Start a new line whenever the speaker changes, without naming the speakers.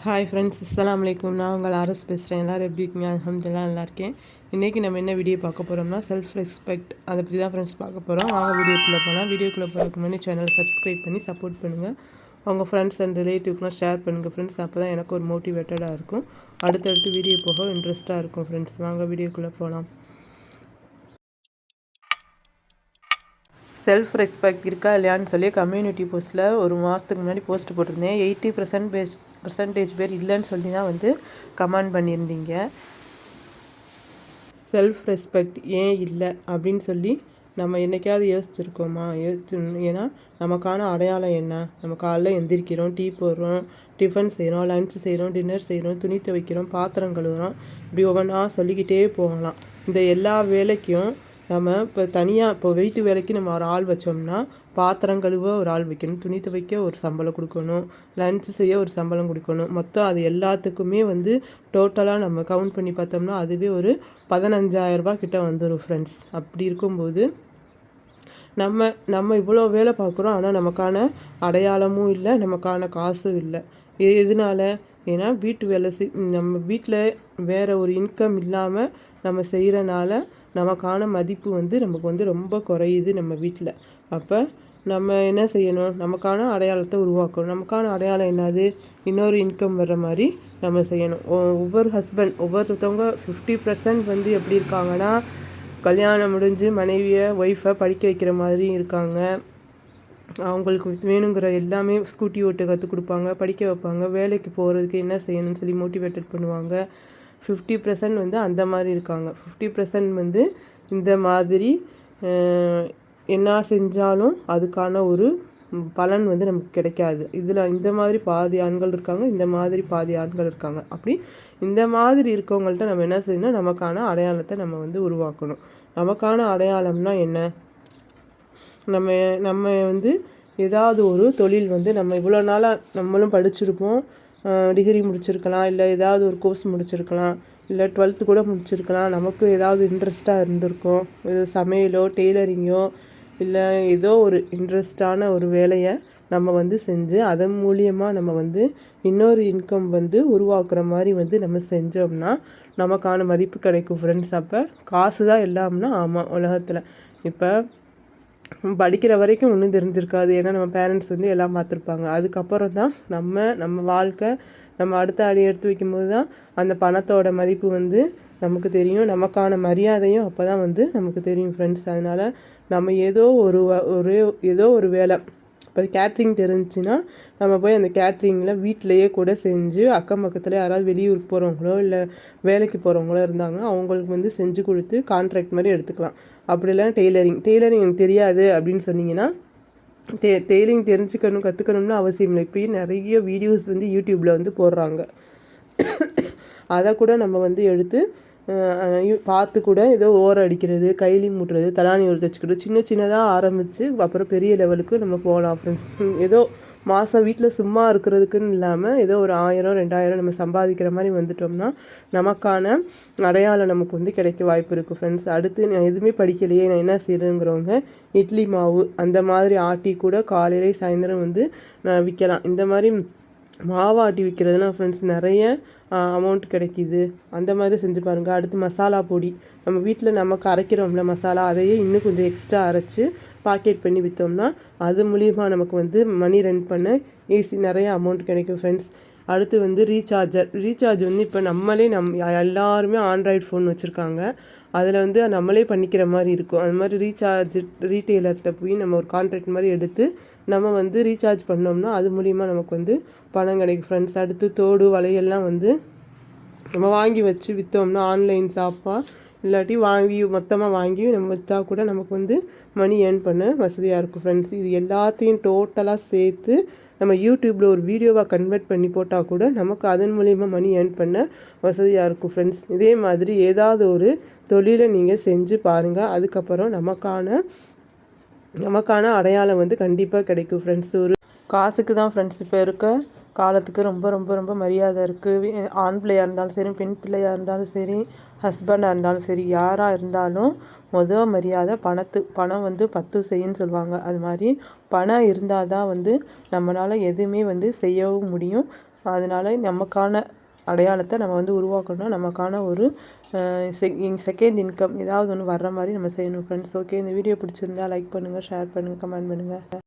Hi friends, அஸ்ஸலாமு அலைக்கும். நான் உங்கள் ஆர்எஸ் பேசுகிறேன். எல்லோரும் எப்படி இருக்கீங்க? அல்ஹம்துலில்லாஹ் நல்லா இருக்கேன். இன்றைக்கி நம்ம என்ன வீடியோ பார்க்க போகிறோம்னா செல்ஃப் ரெஸ்பெக்ட் அதை பற்றி தான் ஃப்ரெண்ட்ஸ் பார்க்க போகிறோம். வாங்க வீடியோக்குள்ளே போகலாம். வீடியோக்குள்ளே போகிறதுக்கு முன்னாடி சேனலை சப்ஸ்கிரைப் பண்ணி சப்போர்ட் பண்ணுங்கள். உங்கள் ஃப்ரெண்ட்ஸ் அண்ட் ரிலேட்டிவ்க்குலாம் ஷேர் பண்ணுங்கள் ஃப்ரெண்ட்ஸ். அப்போ தான் எனக்கு ஒரு மோட்டிவேட்டடாக இருக்கும். அடுத்தடுத்து வீடியோ போக இன்ட்ரெஸ்ட்டாக இருக்கும் ஃப்ரெண்ட்ஸ். வாங்க வீடியோக்குள்ளே போகலாம். செல்ஃப் ரெஸ்பெக்ட் இருக்கா இல்லையான்னு சொல்லி கம்யூனிட்டி போஸ்ட்டில் ஒரு மாதத்துக்கு முன்னாடி போஸ்ட் போட்டிருந்தேன். 80% பேர் இல்லைன்னு சொல்லி தான் வந்து கமெண்ட் பண்ணியிருந்தீங்க. செல்ஃப் ரெஸ்பெக்ட் ஏன் இல்லை அப்படின்னு சொல்லி நம்ம என்றைக்காவது யோசிச்சுருக்கோமா? ஏன்னா நமக்கான அடையாளம் என்ன? நம்ம காலைல எந்திரிக்கிறோம், டீ போடுறோம், டிஃபன் செய்கிறோம், லன்ச் செய்கிறோம், டின்னர் செய்கிறோம், துணி துவைக்கிறோம், பாத்திரம் கழுவுறோம், இப்படி ஒவ்வொன்றா சொல்லிக்கிட்டே போகலாம். இந்த எல்லா வேலைக்கும் நம்ம இப்போ தனியாக இப்போ வீட்டு வேலைக்கு நம்ம ஒரு ஆள் வச்சோம்னா பாத்திரம் கழுவ ஒரு ஆள் வைக்கணும், துணி துவைக்க ஒரு சம்பளம் கொடுக்கணும், லன்ச் செய்ய ஒரு சம்பளம் கொடுக்கணும். மொத்தம் அது எல்லாத்துக்குமே வந்து டோட்டலாக நம்ம கவுண்ட் பண்ணி பார்த்தோம்னா அதுவே ஒரு 15,000 ரூபா கிட்ட வந்துடும் ஃப்ரெண்ட்ஸ். அப்படி இருக்கும்போது நம்ம இவ்வளோ வேலை பார்க்குறோம், ஆனால் நமக்கான அடையாளமும் இல்லை, நமக்கான காசும் இல்லை. எதனால? ஏன்னா வீட்டு வேலை நம்ம வீட்டில் வேறு ஒரு இன்கம் இல்லாமல் நம்ம செய்கிறனால நமக்கான மதிப்பு வந்து நமக்கு வந்து ரொம்ப குறையுது நம்ம வீட்டில். அப்போ நம்ம என்ன செய்யணும்? நமக்கான அடையாளத்தை உருவாக்கணும். நமக்கான அடையாளம் என்னது? இன்னொரு இன்கம் வர்ற மாதிரி நம்ம செய்யணும். ஒவ்வொருத்தவங்க 50% வந்து எப்படி இருக்காங்கன்னா, கல்யாணம் முடிஞ்சு ஒய்ஃபை படிக்க வைக்கிற மாதிரி இருக்காங்க. அவங்களுக்கு வேணுங்கிற எல்லாமே ஸ்கூட்டி ஓட்ட கற்றுக் கொடுப்பாங்க, படிக்க வைப்பாங்க, வேலைக்கு போகிறதுக்கு என்ன செய்யணும்னு சொல்லி மோட்டிவேட்டட் பண்ணுவாங்க. 50% வந்து அந்த மாதிரி இருக்காங்க. 50% வந்து இந்த மாதிரி என்ன செஞ்சாலும் அதுக்கான ஒரு பலன் வந்து நமக்கு கிடைக்காது. இதில் இந்த மாதிரி பாதி ஆண்கள் இருக்காங்க, இந்த மாதிரி பாதி ஆண்கள் இருக்காங்க. அப்படி இந்த மாதிரி இருக்கவங்கள்ட்ட நம்ம என்ன செய்யணும்? நமக்கான அடையாளத்தை நம்ம வந்து உருவாக்கணும். நமக்கான அடையாளம்னா என்ன? நம்ம வந்து ஏதாவது ஒரு தொழில் வந்து நம்ம இவ்வளோ நாளாக நம்மளும் படிச்சிருப்போம், டிகிரி முடிச்சிருக்கலாம், இல்லை ஏதாவது ஒரு கோர்ஸ் முடிச்சிருக்கலாம், இல்லை 12th கூட முடிச்சிருக்கலாம். நமக்கு ஏதாவது இன்ட்ரெஸ்ட்டாக இருந்திருக்கும், சமையலோ டெய்லரிங்கோ இல்லை ஏதோ ஒரு இன்ட்ரெஸ்டான ஒரு வேலையை நம்ம வந்து செஞ்சு அதன் மூலியமாக நம்ம வந்து இன்னொரு இன்கம் வந்து உருவாக்குற மாதிரி வந்து நம்ம செஞ்சோம்னா நமக்கான மதிப்பு கிடைக்கும் ஃப்ரெண்ட்ஸ். அப்போ காசு தான் எல்லாம்னா ஆமாம், உலகத்தில் இப்போ படிக்கிற வரைக்கும் ஒன்றும் தெரிஞ்சிருக்காது. ஏன்னா நம்ம பேரண்ட்ஸ் வந்து எல்லாம் பார்த்துருப்பாங்க. அதுக்கப்புறம் தான் நம்ம வாழ்க்கை நம்ம அடுத்த அடி எடுத்து வைக்கும்போது தான் அந்த பணத்தோட மதிப்பு வந்து நமக்கு தெரியும். நமக்கான மரியாதையும் அப்போ தான் வந்து நமக்கு தெரியும் ஃப்ரெண்ட்ஸ். அதனால் நம்ம ஏதோ ஒரு வேலை, இப்போ கேட்ரிங் தெரிஞ்சுன்னா நம்ம போய் அந்த கேட்ரிங்கில் வீட்டிலையே கூட செஞ்சு அக்கம் பக்கத்தில் யாராவது வெளியூருக்கு போகிறவங்களோ இல்லை வேலைக்கு போகிறவங்களோ இருந்தாங்கன்னா அவங்களுக்கு வந்து செஞ்சு கொடுத்து கான்ட்ராக்ட் மாதிரி எடுத்துக்கலாம். அப்படிலாம் டெய்லரிங் எனக்கு தெரியாது அப்படின்னு சொன்னீங்கன்னா டெய்லரிங் கற்றுக்கணும்னு அவசியம் இல்லை. இப்போயும் நிறைய வீடியோஸ் வந்து யூடியூப்பில் வந்து போடுறாங்க. அதை கூட நம்ம வந்து எடுத்து பார்த்து கூட ஏதோ ஓரம் அடிக்கிறது, கைலி மூட்டுறது, தலானி ஒரு தைச்சிக்கிறது, சின்னதாக ஆரம்பித்து அப்புறம் பெரிய லெவலுக்கு நம்ம போகலாம் ஃப்ரெண்ட்ஸ். ஏதோ மாதம் வீட்டில் சும்மா இருக்கிறதுக்குன்னு இல்லாமல் ஏதோ ஒரு 1000 2000 நம்ம சம்பாதிக்கிற மாதிரி வந்துட்டோம்னா நமக்கான அடையாளம் நமக்கு வந்து கிடைக்க வாய்ப்பு இருக்குது ஃப்ரெண்ட்ஸ். அடுத்து நான் எதுவுமே படிக்கலையே, நான் என்ன செய்கிறேங்கிறவங்க இட்லி மாவு அந்த மாதிரி ஆட்டி கூட காலையிலே சாயந்தரம் வந்து விற்கலாம். இந்த மாதிரி மாவாட்டி விற்கிறதுலாம் ஃப்ரெண்ட்ஸ் நிறைய அமௌண்ட் கிடைக்கிது. அந்த மாதிரி செஞ்சு பாருங்கள். அடுத்து மசாலா பொடி, நம்ம வீட்டில் நமக்கு அரைக்கிறோம்ல மசாலா, அதையே இன்னும் கொஞ்சம் எக்ஸ்ட்ரா அரைச்சி பாக்கெட் பண்ணி விற்றோம்னா அது மூலிமா நமக்கு வந்து மணி ரன் பண்ண நிறைய அமௌண்ட் கிடைக்கும் ஃப்ரெண்ட்ஸ். அடுத்து வந்து ரீசார்ஜ் வந்து இப்போ எல்லாருமே ஆண்ட்ராய்டு ஃபோன் வச்சுருக்காங்க. அதில் வந்து நம்மளே பண்ணிக்கிற மாதிரி இருக்கும். அது மாதிரி ரீட்டெய்லர்கிட்ட போய் நம்ம ஒரு கான்ட்ராக்ட் மாதிரி எடுத்து நம்ம வந்து ரீசார்ஜ் பண்ணோம்னா அது மூலிமா நமக்கு வந்து பணம் கிடைக்கும் ஃப்ரெண்ட்ஸ். அடுத்து தோடு வளையல்லாம் வந்து நம்ம வாங்கி வச்சு விற்றோம்னா ஆன்லைன் ஷாப்பாக இல்லாட்டி மொத்தமாக வாங்கி நம்ம விற்றா கூட நமக்கு வந்து மணி ஏர்ன் பண்ண வசதியாக இருக்கும் ஃப்ரெண்ட்ஸ். இது எல்லாத்தையும் டோட்டலாக சேர்த்து நம்ம யூடியூப்பில் ஒரு வீடியோவாக கன்வெர்ட் பண்ணி போட்டால் கூட நமக்கு அதன் மூலிமா மணி ஏர்ன் பண்ண வசதியாக இருக்கும் ஃப்ரெண்ட்ஸ். இதே மாதிரி ஏதாவது ஒரு தொழிலை நீங்கள் செஞ்சு பாருங்கள். அதுக்கப்புறம் நமக்கான அடையாளம் வந்து கண்டிப்பாக கிடைக்கும் ஃப்ரெண்ட்ஸ். ஒரு காசுக்கு தான் ஃப்ரெண்ட்ஸ் இப்போ இருக்க காலத்துக்கு ரொம்ப ரொம்ப ரொம்ப மரியாதை இருக்குது. ஆண் பிள்ளையாக இருந்தாலும் சரி, பெண் பிள்ளையாக இருந்தாலும் சரி, ஹஸ்பண்டாக இருந்தாலும் சரி, யாராக இருந்தாலும் மரியாதை பணம் வந்து 10 செய்யுன்னு சொல்லுவாங்க. அது மாதிரி பணம் இருந்தால் தான் வந்து நம்மளால் எதுவுமே வந்து செய்யவும் முடியும். அதனால நமக்கான அடையாளத்தை நம்ம வந்து உருவாக்கணும். நமக்கான ஒரு செகண்ட் இன்கம் ஏதாவது ஒன்று வர்ற மாதிரி நம்ம செய்யணும் ஃப்ரெண்ட்ஸ். ஓகே, இந்த வீடியோ பிடிச்சிருந்தா லைக் பண்ணுங்கள், ஷேர் பண்ணுங்கள், கமெண்ட் பண்ணுங்கள்.